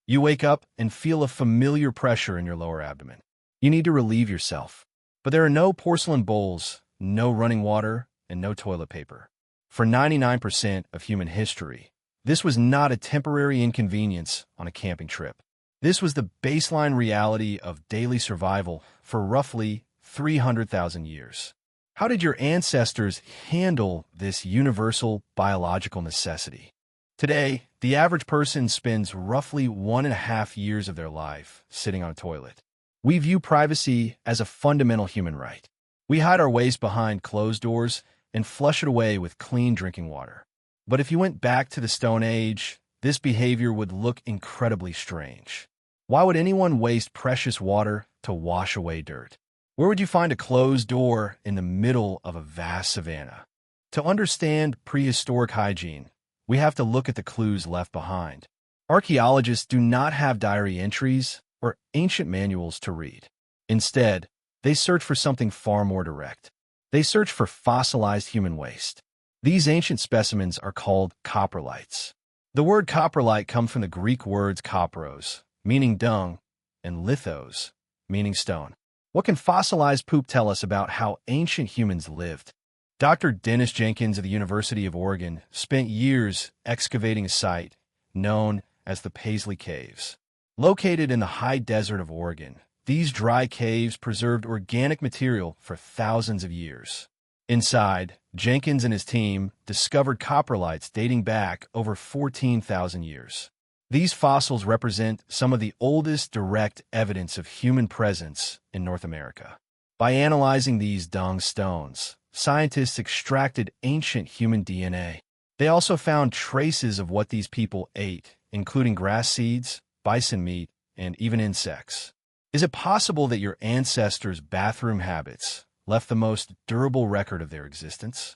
You wake up and feel a familiar pressure in your lower abdomen. You need to relieve yourself. But there are no porcelain bowls, no running water, and no toilet paper. For 99% of human history, this was not a temporary inconvenience on a camping trip. This was the baseline reality of daily survival for roughly 300,000 years. How did your ancestors handle this universal biological necessity? Today, the average person spends roughly 1.5 years of their life sitting on a toilet. We view privacy as a fundamental human right. We hide our waste behind closed doors and flush it away with clean drinking water. But if you went back to the Stone Age, this behavior would look incredibly strange. Why would anyone waste precious water to wash away dirt? Where would you find a closed door in the middle of a vast savanna? To understand prehistoric hygiene, we have to look at the clues left behind. Archaeologists do not have diary entries or ancient manuals to read. Instead, they search for something far more direct. They search for fossilized human waste. These ancient specimens are called coprolites. The word coprolite comes from the Greek words kopros, meaning dung, and lithos, meaning stone. What can fossilized poop tell us about how ancient humans lived? Dr. Dennis Jenkins of the University of Oregon spent years excavating a site known as the Paisley Caves. Located in the high desert of Oregon, these dry caves preserved organic material for thousands of years. Inside, Jenkins and his team discovered coprolites dating back over 14,000 years. These fossils represent some of the oldest direct evidence of human presence in North America. By analyzing these dung stones, scientists extracted ancient human DNA. They also found traces of what these people ate, including grass seeds, bison meat, and even insects. Is it possible that your ancestors' bathroom habits left the most durable record of their existence?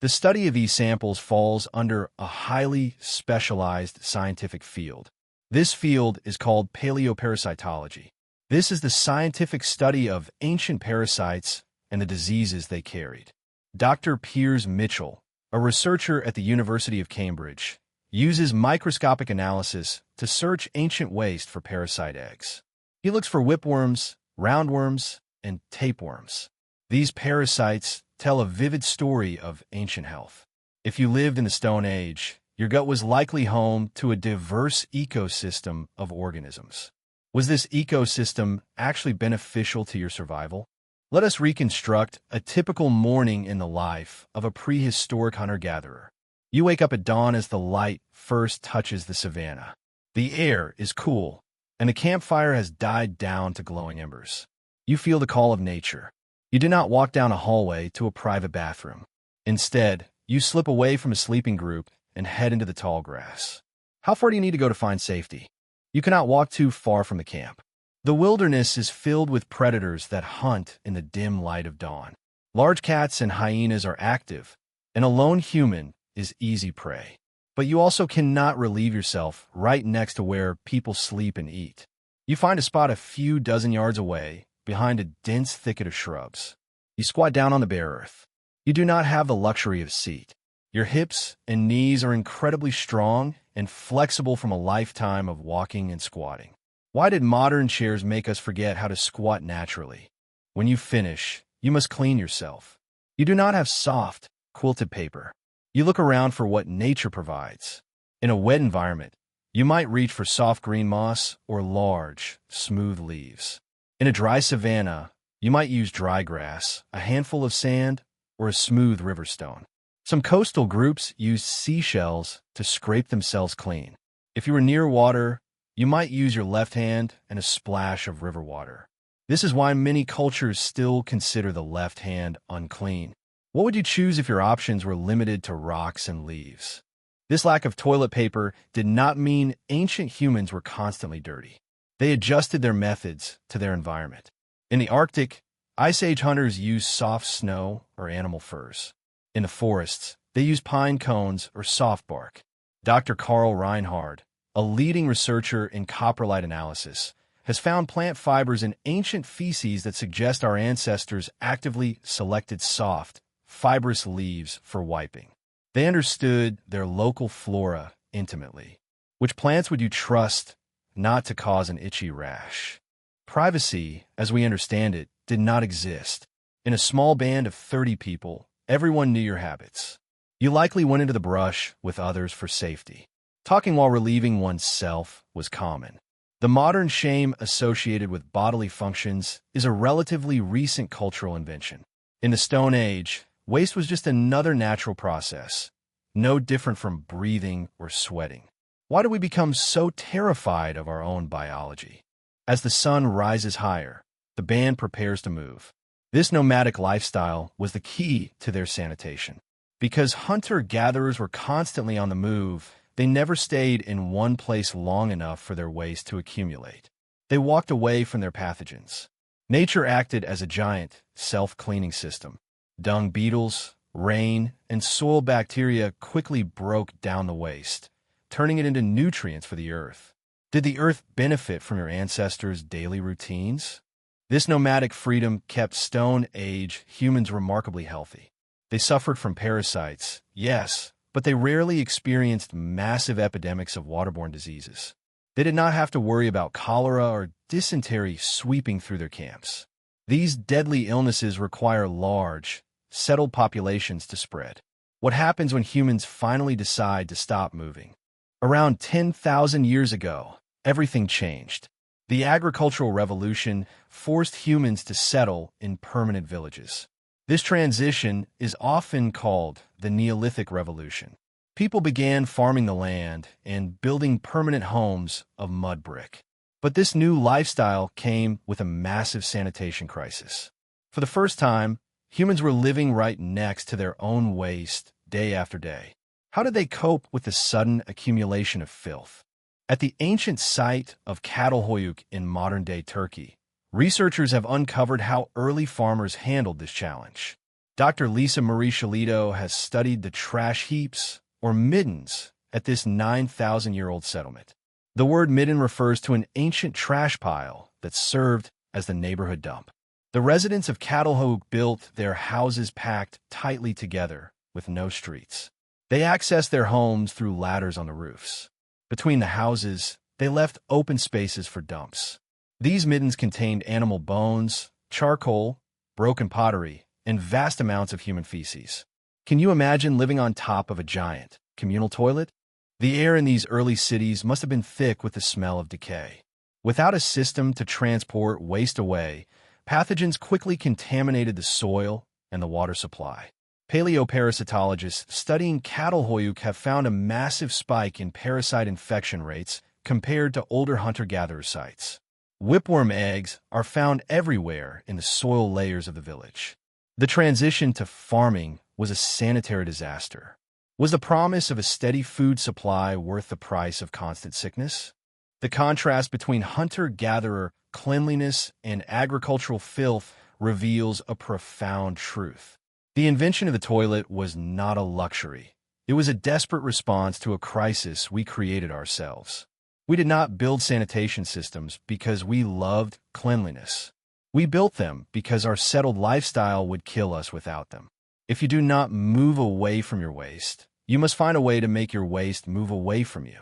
The study of these samples falls under a highly specialized scientific field. This field is called paleoparasitology. This is the scientific study of ancient parasites and the diseases they carried. Dr. Piers Mitchell, a researcher at the University of Cambridge, uses microscopic analysis to search ancient waste for parasite eggs. He looks for whipworms, roundworms, and tapeworms. These parasites tell a vivid story of ancient health. If you lived in the Stone Age, your gut was likely home to a diverse ecosystem of organisms. Was this ecosystem actually beneficial to your survival? Let us reconstruct a typical morning in the life of a prehistoric hunter-gatherer. You wake up at dawn as the light first touches the savanna. The air is cool, and the campfire has died down to glowing embers. You feel the call of nature. You do not walk down a hallway to a private bathroom. Instead, you slip away from a sleeping group and head into the tall grass. How far do you need to go to find safety? You cannot walk too far from the camp. The wilderness is filled with predators that hunt in the dim light of dawn. Large cats and hyenas are active, and a lone human is easy prey. But you also cannot relieve yourself right next to where people sleep and eat. You find a spot a few dozen yards away, behind a dense thicket of shrubs. You squat down on the bare earth. You do not have the luxury of a seat. Your hips and knees are incredibly strong and flexible from a lifetime of walking and squatting. Why did modern chairs make us forget how to squat naturally? When you finish, you must clean yourself. You do not have soft, quilted paper. You look around for what nature provides. In a wet environment, you might reach for soft green moss or large, smooth leaves. In a dry savanna, you might use dry grass, a handful of sand, or a smooth river stone. Some coastal groups use seashells to scrape themselves clean. If you were near water, you might use your left hand and a splash of river water. This is why many cultures still consider the left hand unclean. What would you choose if your options were limited to rocks and leaves? This lack of toilet paper did not mean ancient humans were constantly dirty. They adjusted their methods to their environment. In the Arctic, Ice Age hunters used soft snow or animal furs. In the forests, they used pine cones or soft bark. Dr. Carl Reinhard, a leading researcher in coprolite analysis, has found plant fibers in ancient feces that suggest our ancestors actively selected soft, fibrous leaves for wiping. They understood their local flora intimately. Which plants would you trust not to cause an itchy rash. Privacy, as we understand it, did not exist. In a small band of 30 people, everyone knew your habits. You likely went into the brush with others for safety. Talking while relieving oneself was common. The modern shame associated with bodily functions is a relatively recent cultural invention. In the Stone Age, waste was just another natural process, no different from breathing or sweating. Why do we become so terrified of our own biology? As the sun rises higher, the band prepares to move. This nomadic lifestyle was the key to their sanitation. Because hunter-gatherers were constantly on the move, they never stayed in one place long enough for their waste to accumulate. They walked away from their pathogens. Nature acted as a giant, self-cleaning system. Dung beetles, rain, and soil bacteria quickly broke down the waste, turning it into nutrients for the earth. Did the earth benefit from your ancestors' daily routines? This nomadic freedom kept Stone Age humans remarkably healthy. They suffered from parasites, yes, but they rarely experienced massive epidemics of waterborne diseases. They did not have to worry about cholera or dysentery sweeping through their camps. These deadly illnesses require large, settled populations to spread. What happens when humans finally decide to stop moving? Around 10,000 years ago, everything changed. The agricultural revolution forced humans to settle in permanent villages. This transition is often called the Neolithic Revolution. People began farming the land and building permanent homes of mud brick. But this new lifestyle came with a massive sanitation crisis. For the first time, humans were living right next to their own waste day after day. How did they cope with the sudden accumulation of filth? At the ancient site of Çatalhöyük in modern-day Turkey, researchers have uncovered how early farmers handled this challenge. Dr. Lisa Marie Shalito has studied the trash heaps, or middens, at this 9,000-year-old settlement. The word midden refers to an ancient trash pile that served as the neighborhood dump. The residents of Çatalhöyük built their houses packed tightly together with no streets. They accessed their homes through ladders on the roofs. Between the houses, they left open spaces for dumps. These middens contained animal bones, charcoal, broken pottery, and vast amounts of human feces. Can you imagine living on top of a giant communal toilet? The air in these early cities must have been thick with the smell of decay. Without a system to transport waste away, pathogens quickly contaminated the soil and the water supply. Paleoparasitologists studying Çatalhöyük have found a massive spike in parasite infection rates compared to older hunter-gatherer sites. Whipworm eggs are found everywhere in the soil layers of the village. The transition to farming was a sanitary disaster. Was the promise of a steady food supply worth the price of constant sickness? The contrast between hunter-gatherer cleanliness and agricultural filth reveals a profound truth. The invention of the toilet was not a luxury. It was a desperate response to a crisis we created ourselves. We did not build sanitation systems because we loved cleanliness. We built them because our settled lifestyle would kill us without them. If you do not move away from your waste, you must find a way to make your waste move away from you.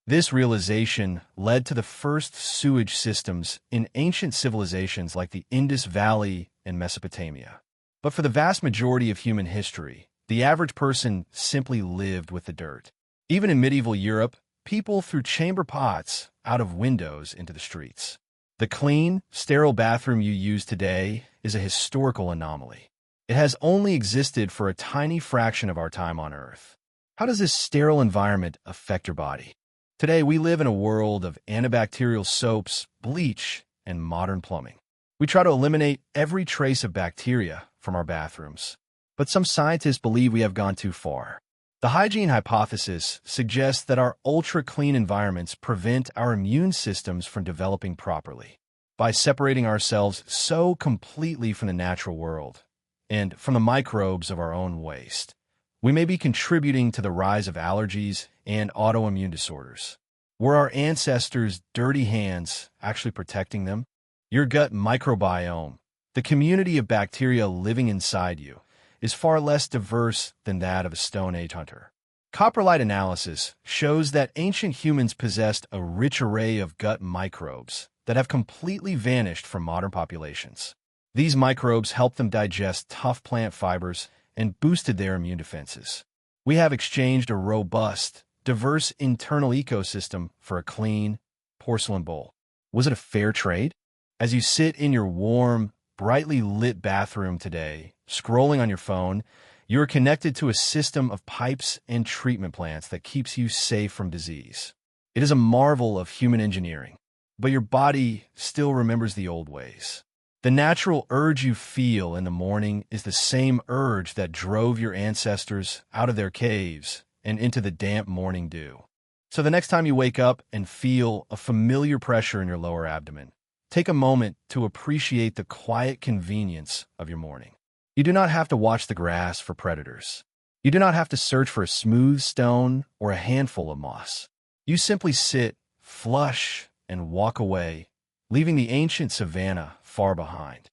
This realization led to the first sewage systems in ancient civilizations like the Indus Valley and Mesopotamia. But for the vast majority of human history, the average person simply lived with the dirt. Even in medieval Europe, people threw chamber pots out of windows into the streets. The clean, sterile bathroom you use today is a historical anomaly. It has only existed for a tiny fraction of our time on Earth. How does this sterile environment affect your body? Today, we live in a world of antibacterial soaps, bleach, and modern plumbing. We try to eliminate every trace of bacteria from our bathrooms, but some scientists believe we have gone too far. The hygiene hypothesis suggests that our ultra-clean environments prevent our immune systems from developing properly. By separating ourselves so completely from the natural world and from the microbes of our own waste, we may be contributing to the rise of allergies and autoimmune disorders. Were our ancestors' dirty hands actually protecting them? Your gut microbiome, the community of bacteria living inside you, is far less diverse than that of a Stone Age hunter. Coprolite analysis shows that ancient humans possessed a rich array of gut microbes that have completely vanished from modern populations. These microbes helped them digest tough plant fibers and boosted their immune defenses. We have exchanged a robust, diverse internal ecosystem for a clean, porcelain bowl. Was it a fair trade? As you sit in your warm, brightly lit bathroom today, scrolling on your phone, you are connected to a system of pipes and treatment plants that keeps you safe from disease. It is a marvel of human engineering, but your body still remembers the old ways. The natural urge you feel in the morning is the same urge that drove your ancestors out of their caves and into the damp morning dew. So the next time you wake up and feel a familiar pressure in your lower abdomen, take a moment to appreciate the quiet convenience of your morning. You do not have to watch the grass for predators. You do not have to search for a smooth stone or a handful of moss. You simply sit, flush, and walk away, leaving the ancient savanna far behind.